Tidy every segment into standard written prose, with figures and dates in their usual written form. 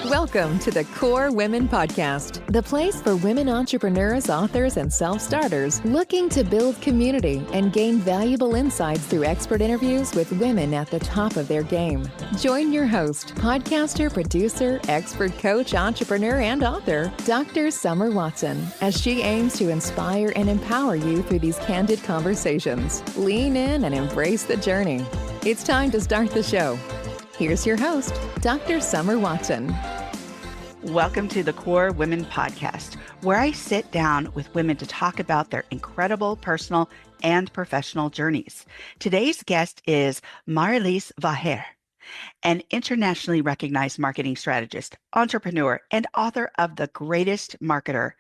Welcome to the Core Women Podcast, the place for women entrepreneurs, authors, and self-starters looking to build community and gain valuable insights through expert interviews with women at the top of their game. Join your host, podcaster, producer, expert coach, entrepreneur, and author, Dr. Summer Watson, as she aims to inspire and empower you through these candid conversations. Lean in and embrace the journey. It's time to start the show. Here's your host, Dr. Summer Watson. Welcome to the Core Women Podcast, where I sit down with women to talk about their incredible personal and professional journeys. Today's guest is Mari-Liis Vaher, an internationally recognized marketing strategist, entrepreneur, and author of The Greatest Marketer.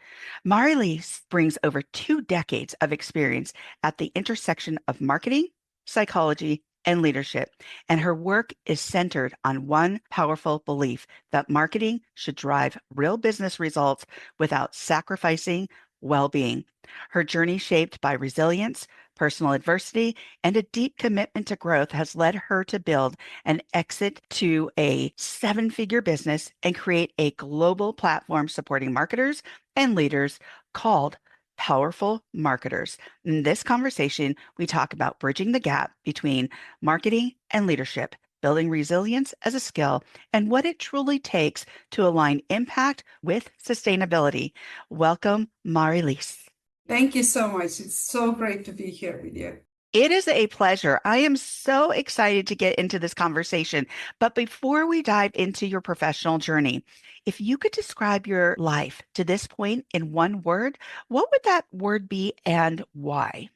Mari-Liis brings over 2 decades of experience at the intersection of marketing, psychology, and leadership, and her work is centered on one powerful belief that marketing should drive real business results without sacrificing well-being. Her journey, shaped by resilience, personal adversity, and a deep commitment to growth, has led her to build an exit to a 7-figure business and create a global platform supporting marketers and leaders called Powerful Marketers. In this conversation, we talk about bridging the gap between marketing and leadership, building resilience as a skill, and what it truly takes to align impact with sustainability. Welcome, Mari-Liis. Thank you so much. It's so great to be here with you. It is a pleasure. I am so excited to get into this conversation. But before we dive into your professional journey, if you could describe your life to this point in one word, what would that word be and why?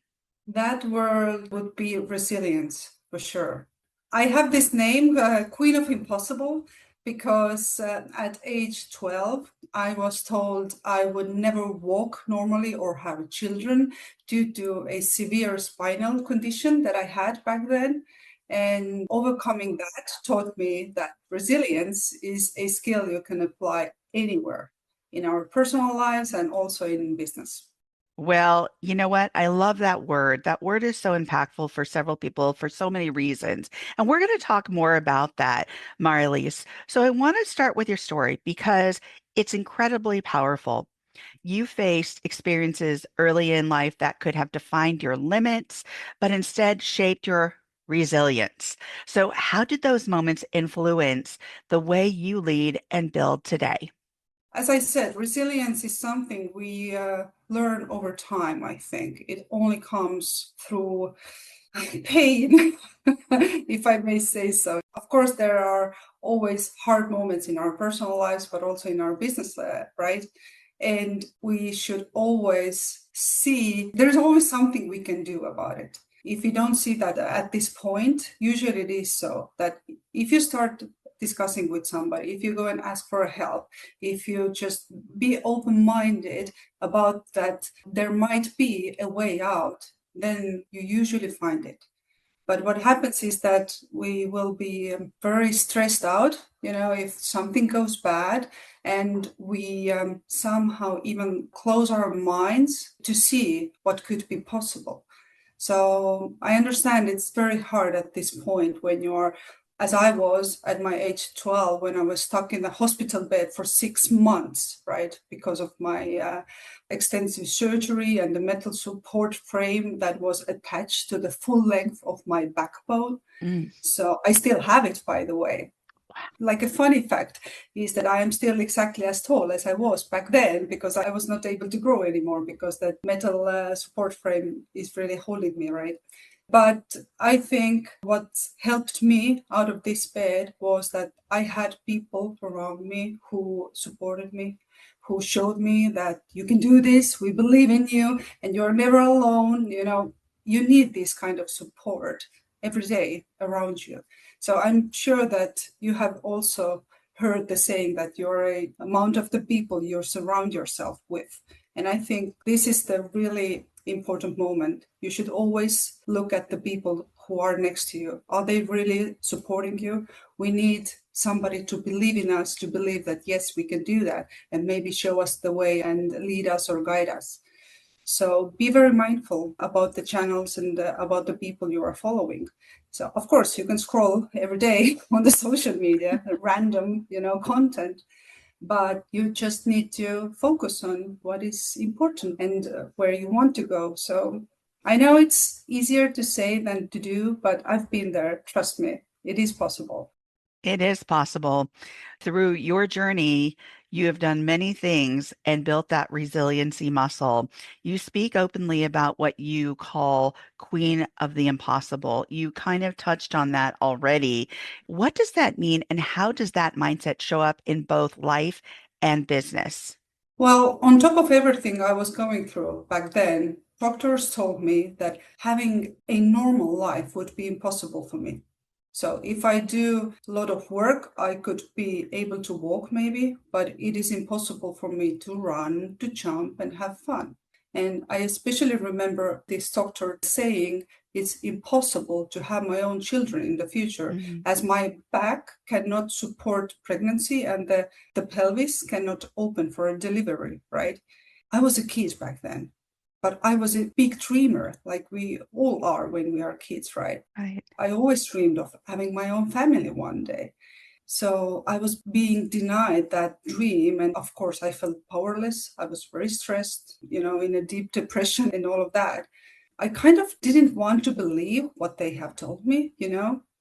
That word would be resilience, for sure. I have this name, Queen of Impossible, because at age 12, I was told I would never walk normally or have children due to a severe spinal condition that I had back then. And overcoming that taught me that resilience is a skill you can apply anywhere in our personal lives and also in business. Well, you know what? I love that word. That word is so impactful for several people for so many reasons. And we're going to talk more about that, Mari-Liis. So I want to start with your story because it's incredibly powerful. You faced experiences early in life that could have defined your limits, but instead shaped your resilience. So how did those moments influence the way you lead and build today? As I said, resilience is something we learn over time, I think. It only comes through pain, if I may say so. Of course, there are always hard moments in our personal lives, but also in our business, right? And we should always see there's always something we can do about it. If you don't see that at this point, usually it is so that if you start discussing with somebody, if you go and ask for help, if you just be open-minded about that there might be a way out, then you usually find it. But what happens is that we will be very stressed out, if something goes bad, and we somehow even close our minds to see what could be possible. So I understand it's very hard at this point when you're, as I was at my age 12, when I was stuck in the hospital bed for 6 months, right, because of my extensive surgery and the metal support frame that was attached to the full length of my backbone. So I still have it, by the way. Like a funny fact is that I am still exactly as tall as I was back then because I was not able to grow anymore because that metal support frame is really holding me, right? But I think what helped me out of this bed was that I had people around me who supported me, who showed me that you can do this, we believe in you, and you're never alone. You need this kind of support every day around you. So I'm sure that you have also heard the saying that you're a amount of the people you surround yourself with. And I think this is the really important moment. You should always look at the people who are next to you. Are they really supporting you? We need somebody to believe in us, to believe that, yes, we can do that, and maybe show us the way and lead us or guide us. So be very mindful about the channels and about the people you are following. So of course you can scroll every day on the social media, random, content, but you just need to focus on what is important and where you want to go. So I know it's easier to say than to do, but I've been there. Trust me, it is possible. It is possible. Through your journey, you have done many things and built that resiliency muscle. You speak openly about what you call queen of the impossible. You kind of touched on that already. What does that mean, and how does that mindset show up in both life and business? Well, on top of everything I was going through back then, doctors told me that having a normal life would be impossible for me. So if I do a lot of work, I could be able to walk maybe, but it is impossible for me to run, to jump, and have fun. And I especially remember this doctor saying it's impossible to have my own children in the future, Mhm. as my back cannot support pregnancy and the pelvis cannot open for a delivery, right? I was a kid back then, but I was a big dreamer, like we all are when we are kids, right? Right. I always dreamed of having my own family one day. So I was being denied that dream. And of course, I felt powerless. I was very stressed, in a deep depression and all of that. I kind of didn't want to believe what they have told me.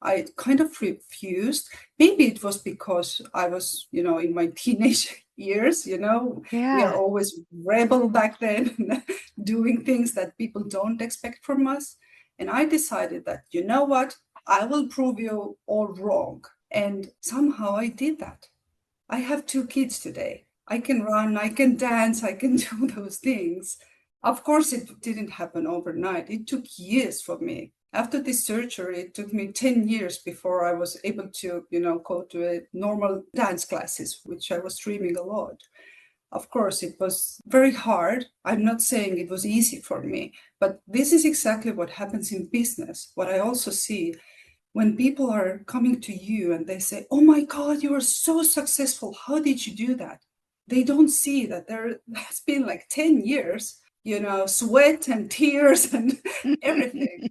I kind of refused. Maybe it was because I was, in my teenage years. We are Yeah. always rebel back then, doing things that people don't expect from us. And I decided that, you know what? I will prove you all wrong. And somehow I did that. I have two kids today. I can run, I can dance, I can do those things. Of course, it didn't happen overnight. It took years for me. After this surgery, it took me 10 years before I was able to, go to a normal dance classes, which I was dreaming a lot. Of course, it was very hard. I'm not saying it was easy for me, but this is exactly what happens in business. What I also see when people are coming to you and they say, "Oh my God, you are so successful. How did you do that?" They don't see that there has been like 10 years, sweat and tears and everything.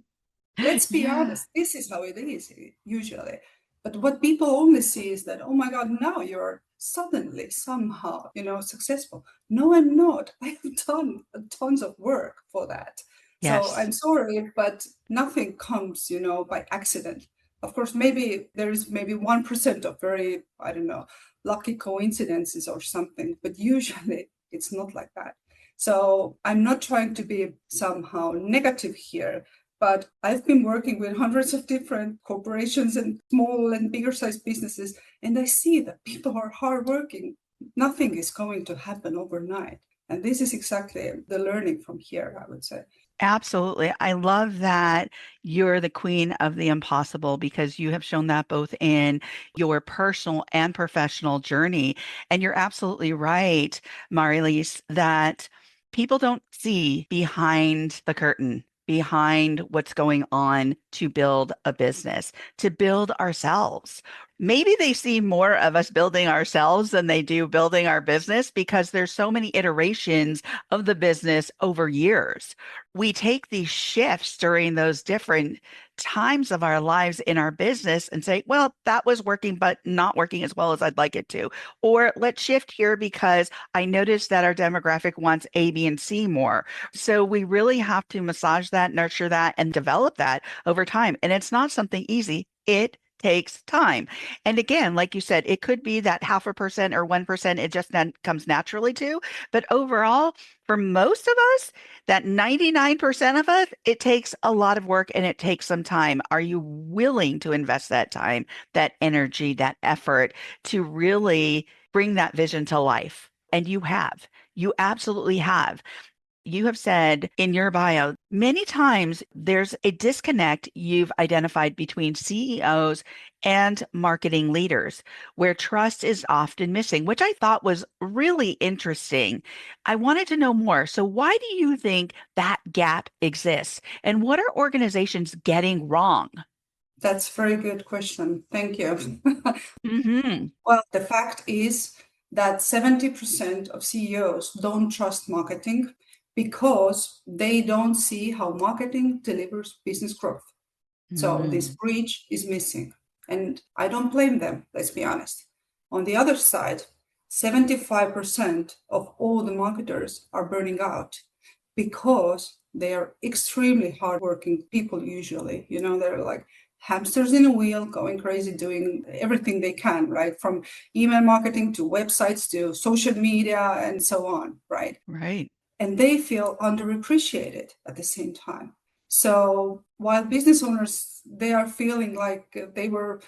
Let's be Yeah. honest, this is how it is usually. But what people only see is that, oh my God, now you're suddenly somehow, successful. No, I'm not. I have done tons of work for that. So Yes. I'm sorry, but nothing comes, by accident. Of course, maybe there is maybe 1% of very, I don't know, lucky coincidences or something, but usually it's not like that. So I'm not trying to be somehow negative here, but I've been working with hundreds of different corporations and small and bigger sized businesses, and I see that people are hardworking. Nothing is going to happen overnight. And this is exactly the learning from here, I would say. Absolutely. I love that you're the queen of the impossible because you have shown that both in your personal and professional journey. And you're absolutely right, Mari-Liis, that people don't see behind the curtain, behind what's going on to build a business, to build ourselves. Maybe they see more of us building ourselves than they do building our business because there's so many iterations of the business over years. We take these shifts during those different times of our lives in our business and say, well, that was working, but not working as well as I'd like it to. Or let's shift here because I noticed that our demographic wants A, B, and C more. So we really have to massage that, nurture that, and develop that over time. And it's not something easy. It takes time. And again, like you said, it could be that 0.5% or 1%, it just comes naturally to. But overall, for most of us, that 99% of us, it takes a lot of work and it takes some time. Are you willing to invest that time, that energy, that effort to really bring that vision to life? And you have. You absolutely have. You have said in your bio many times there's a disconnect you've identified between CEOs and marketing leaders where trust is often missing, which I thought was really interesting. I wanted to know more. So, why do you think that gap exists? And what are organizations getting wrong? That's a very good question. Thank you. Hmm. Well, the fact is that 70% of CEOs don't trust marketing because they don't see how marketing delivers business growth. So this bridge is missing. And I don't blame them, let's be honest. On the other side, 75% of all the marketers are burning out because they are extremely hardworking people usually. They're like hamsters in a wheel, going crazy, doing everything they can, right? From email marketing to websites to social media and so on, right? Right. And they feel underappreciated at the same time. So while business owners, they are feeling like they were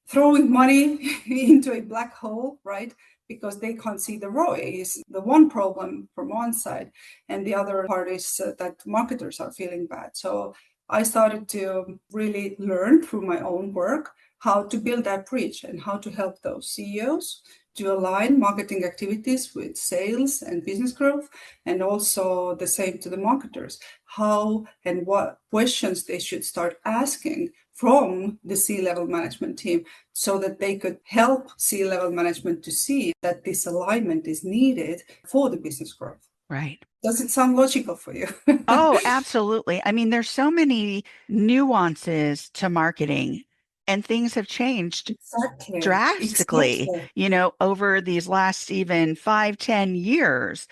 throwing money into a black hole, right? Because they can't see the ROI is the one problem from one side. And the other part is that marketers are feeling bad. So I started to really learn through my own work how to build that bridge and how to help those CEOs to align marketing activities with sales and business growth, and also the same to the marketers, how and what questions they should start asking from the C-level management team so that they could help C-level management to see that this alignment is needed for the business growth. Right. Does it sound logical for you? Oh, absolutely. I mean, there's so many nuances to marketing, and things have changed Exactly. drastically, Exactly. over these last even 5, 10 years.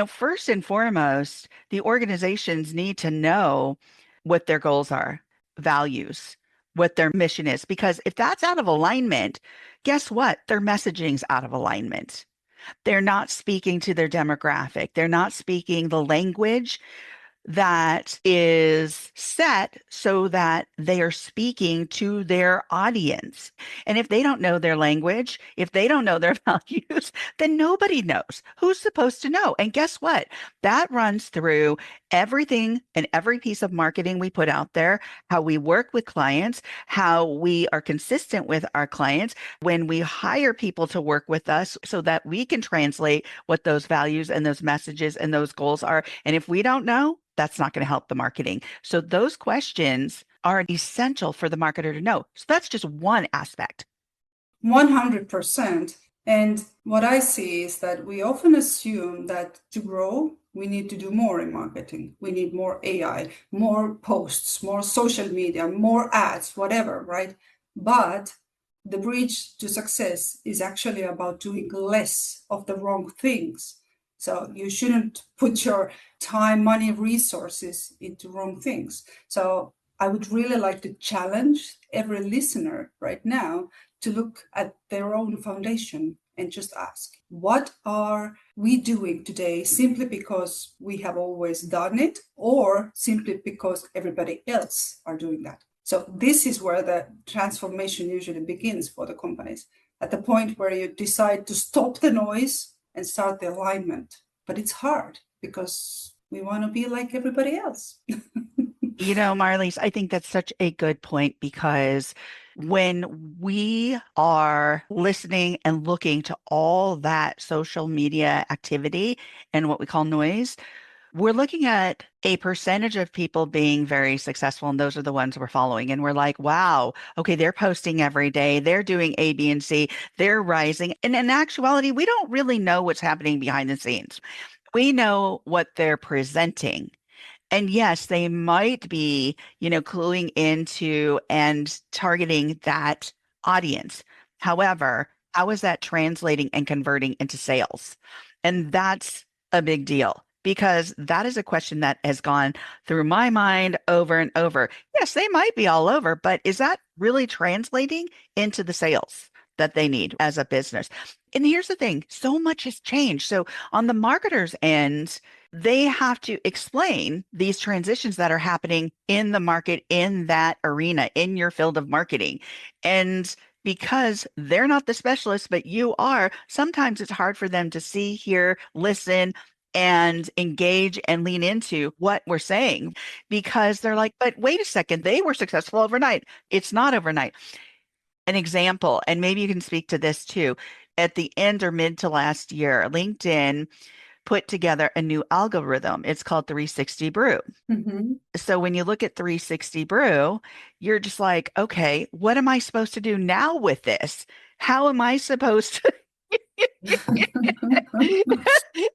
First and foremost, the organizations need to know what their goals are, values, what their mission is, because if that's out of alignment, guess what? Their messaging's out of alignment. They're not speaking to their demographic. They're not speaking the language that is set so that they are speaking to their audience. And if they don't know their language, if they don't know their values, then nobody knows. Who's supposed to know? And guess what? That runs through everything and every piece of marketing we put out there, how we work with clients, how we are consistent with our clients, when we hire people to work with us so that we can translate what those values and those messages and those goals are. And if we don't know, that's not going to help the marketing. So those questions are essential for the marketer to know. So that's just one aspect. 100%. And what I see is that we often assume that to grow, we need to do more in marketing. We need more AI, more posts, more social media, more ads, whatever, right? But the bridge to success is actually about doing less of the wrong things. So you shouldn't put your time, money, resources into wrong things. So I would really like to challenge every listener right now to look at their own foundation and just ask, what are we doing today simply because we have always done it, or simply because everybody else are doing that? So this is where the transformation usually begins for the companies, at the point where you decide to stop the noise and start the alignment. But it's hard because we want to be like everybody else. Mari-Liis, I think that's such a good point, because when we are listening and looking to all that social media activity and what we call noise, we're looking at a percentage of people being very successful, and those are the ones we're following. And we're like, wow, okay, they're posting every day, they're doing A, B, and C, they're rising. And in actuality, we don't really know what's happening behind the scenes. We know what they're presenting. And yes, they might be, cluing into and targeting that audience. However, how is that translating and converting into sales? And that's a big deal, because that is a question that has gone through my mind over and over. Yes, they might be all over, but is that really translating into the sales that they need as a business? And here's the thing, so much has changed. So on the marketer's end, they have to explain these transitions that are happening in the market, in that arena, in your field of marketing. And because they're not the specialists, but you are, sometimes it's hard for them to see, hear, listen, and engage and lean into what we're saying, because they're like, but wait a second, they were successful overnight. It's not overnight. An example, and maybe you can speak to this too. At the end or mid to last year, LinkedIn put together a new algorithm. It's called 360 Brew. Mm-hmm. So when you look at 360 Brew, you're just like, okay, what am I supposed to do now with this? How am I supposed to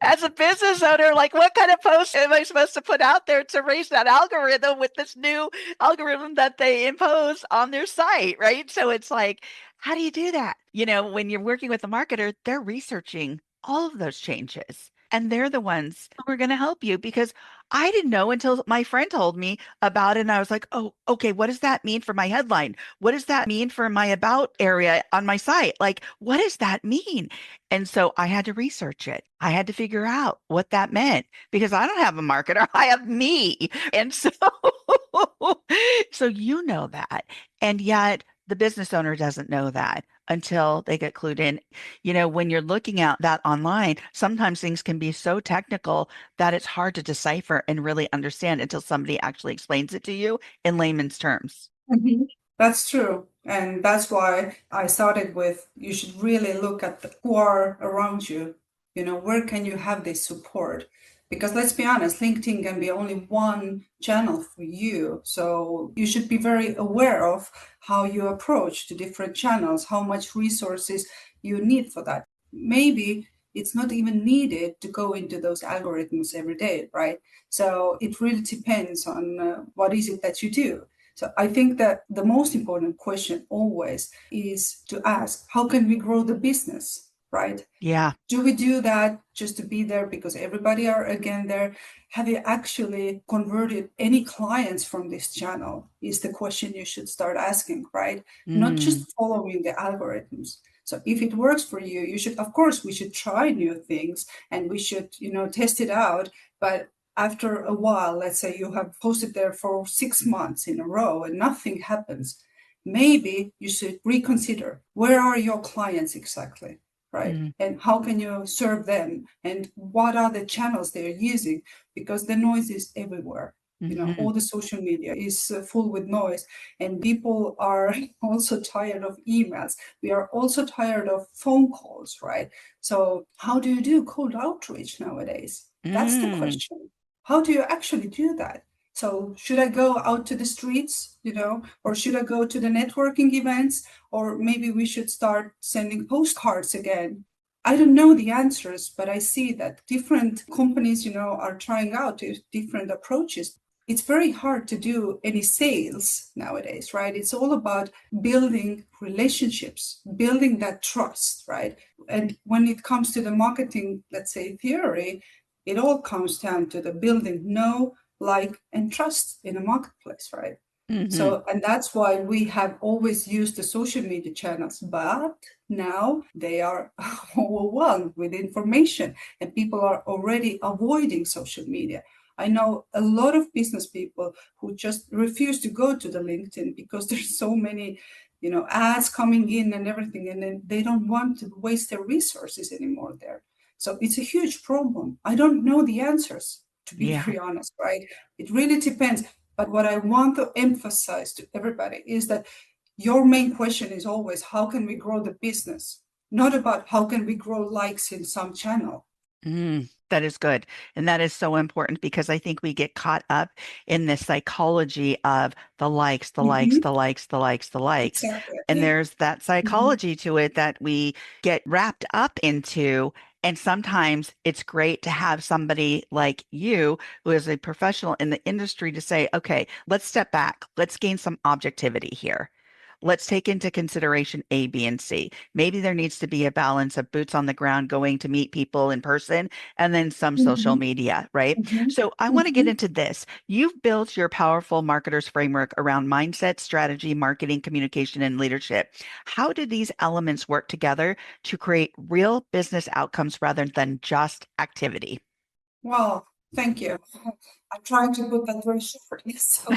as a business owner, like what kind of post am I supposed to put out there to raise that algorithm with this new algorithm that they impose on their site, right? So it's like, how do you do that? When you're working with a marketer, they're researching all of those changes. And they're the ones who are going to help you because I didn't know until my friend told me about it. And I was like, oh, okay, what does that mean for my headline? What does that mean for my about area on my site? Like, what does that mean? And so I had to research it. I had to figure out what that meant because I don't have a marketer. I have me. And so, so you know that. And yet the business owner doesn't know that until they get clued in. When you're looking at that online, sometimes things can be so technical that it's hard to decipher and really understand until somebody actually explains it to you in layman's terms. Mhm. That's true. And that's why I started with you should really look at who are around you. Where can you have this support? Because let's be honest, LinkedIn can be only one channel for you. So you should be very aware of how you approach to different channels, how much resources you need for that. Maybe it's not even needed to go into those algorithms every day, right? So it really depends on what is it that you do. So I think that the most important question always is to ask, how can we grow the business, right? Yeah. Do we do that just to be there because everybody are again there? Have you actually converted any clients from this channel? Is the question you should start asking, right? Not Mm, just following the algorithms. So if it works for you, you should, of course, we should try new things and we should, test it out. But after a while, let's say you have posted there for 6 months in a row and nothing happens, maybe you should reconsider where are your clients exactly, right? mm, And how can you serve them? And what are the channels they're using? Because the noise is everywhere. mhm, All the social media is full with noise, and people are also tired of emails. We are also tired of phone calls, right? So, how do you do cold outreach nowadays? That's the mm. question. How do you actually do that? So, should I go out to the streets, or should I go to the networking events? Or maybe we should start sending postcards again. I don't know the answers, but I see that different companies, are trying out different approaches. It's very hard to do any sales nowadays, right? It's all about building relationships, building that trust, right? And when it comes to the marketing, let's say theory, it all comes down to the building know, like, and trust in a marketplace, right? Mhm. So, and that's why we have always used the social media channels, but now they are overwhelmed with information and people are already avoiding social media. I know a lot of business people who just refuse to go to the LinkedIn because there's so many, ads coming in and everything, and then they don't want to waste their resources anymore there. So it's a huge problem. I don't know the answers, to be Yeah. very honest, right? It really depends. But what I want to emphasize to everybody is that your main question is always how can we grow the business, not about how can we grow likes in some channel. That is good. And that is so important because I think we get caught up in this psychology of the likes, the likes, Mhm. the likes, the likes, the likes. Exactly. And there's that Mhm. psychology to it that we get wrapped up into. And sometimes it's great to have somebody like you, who is a professional in the industry, to say, okay, let's step back. Let's gain some objectivity here. Let's take into consideration A, B, and C. Maybe there needs to be a balance of boots on the ground going to meet people in person and then some social Mhm. media, right? Mhm. So I want to get Mhm. into this. You've built your powerful marketers framework around mindset, strategy, marketing, communication, and leadership. How do these elements work together to create real business outcomes rather than just activity? Well, thank you. I'm trying to put that very shortly. So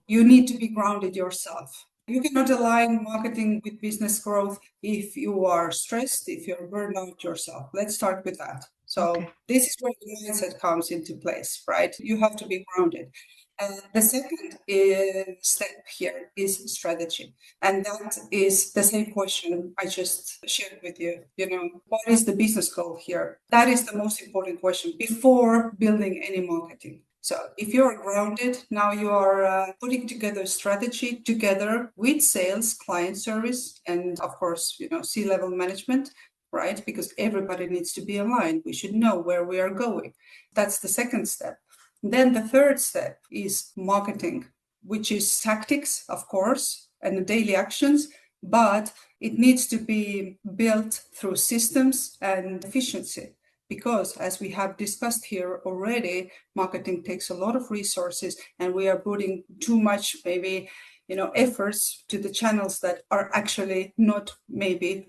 you need to be grounded yourself. You cannot align marketing with business growth if you are stressed, if you're burned out yourself. Let's start with that. Okay. So this is where the mindset comes into place, right? You have to be grounded. And the second step here is strategy. And that is the same question I just shared with you. What is the business goal here? That is the most important question before building any marketing. So if you're grounded, now you are putting together strategy together with sales, client service, and of course, C-level management. right? Because everybody needs to be aligned. We should know where we are going. That's the second step. Then the third step is marketing, which is tactics, of course, and daily actions, but it needs to be built through systems and efficiency. Because as we have discussed here already, marketing takes a lot of resources and we are putting too much, maybe, efforts to the channels that are actually not maybe,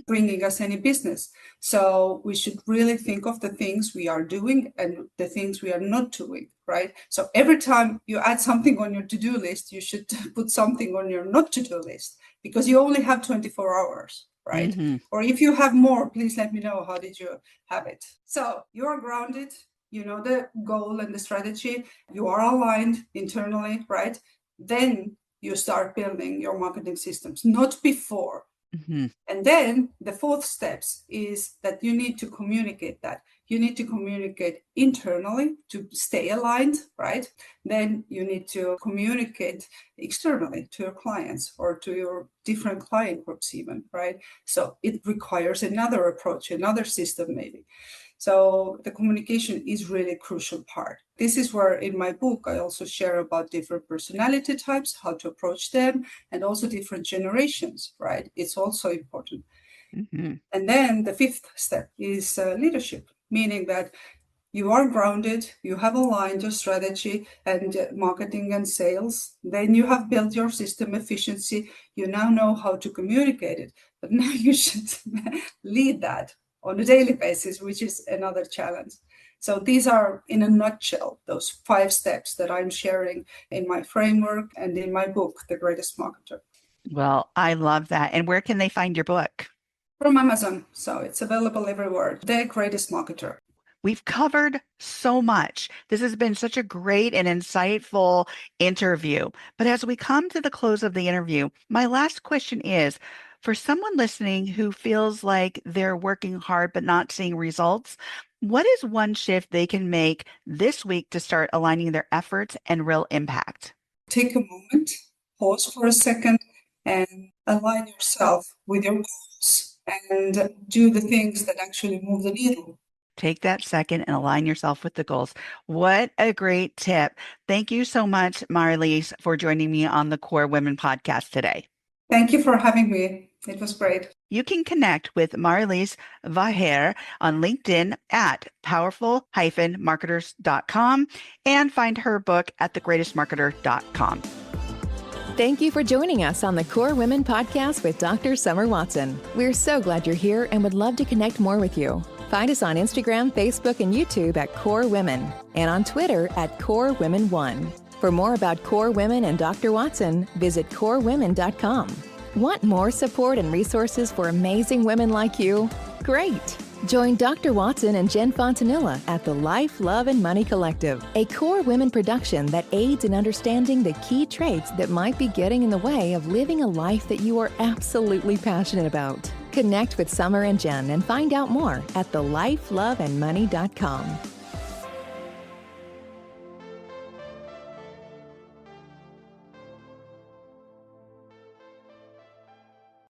bringing us any business. So we should really think of the things we are doing and the things we are not doing, right? So every time you add something on your to-do list, you should put something on your not to-do list, because you only have 24 hours, right? Or if you have more, please let me know, how did you have it? So you are grounded, you know the goal and the strategy, you are aligned internally, right? Then you start building your marketing systems, not before. And then the fourth steps is that you need to communicate that. You need to communicate internally to stay aligned, right? Then you need to communicate externally to your clients or to your different client groups even, right? So it requires another approach, another system maybe. So the communication is really a crucial part. This is where in my book, I also share about different personality types, how to approach them, and also different generations, right? It's also important. And then the fifth step is leadership, meaning that you are grounded, you have aligned your strategy and marketing and sales, then you have built your system efficiency, you now know how to communicate it, but now you should lead that on a daily basis, which is another challenge. So these are, in a nutshell, those 5 steps that I'm sharing in my framework and in my book, The Greatest Marketer. Well, I love that. And where can they find your book? From Amazon. So it's available everywhere. The Greatest Marketer. We've covered so much. This has been such a great and insightful interview. But as we come to the close of the interview, my last question is, for someone listening who feels like they're working hard but not seeing results, what is one shift they can make this week to start aligning their efforts and real impact? Take a moment, pause for a second, and align yourself with your goals and do the things that actually move the needle. Take that second and align yourself with the goals. What a great tip. Thank you so much, Mari-Liis, for joining me on the Core Women podcast today. Thank you for having me. It was great. You can connect with Mari-Liis Vaher on LinkedIn at powerful-marketers.com and find her book at thegreatestmarketer.com. Thank you for joining us on the Core Women podcast with Dr. Summer Watson. We're so glad you're here and would love to connect more with you. Find us on Instagram, Facebook, and YouTube at Core Women, and on Twitter at Core Women 1. For more about Core Women and Dr. Watson, visit corewomen.com. Want more support and resources for amazing women like you? Great! Join Dr. Watson and Jen Fontanilla at the Life, Love, and Money Collective, a Core Women production that aids in understanding the key traits that might be getting in the way of living a life that you are absolutely passionate about. Connect with Summer and Jen and find out more at thelifeloveandmoney.com.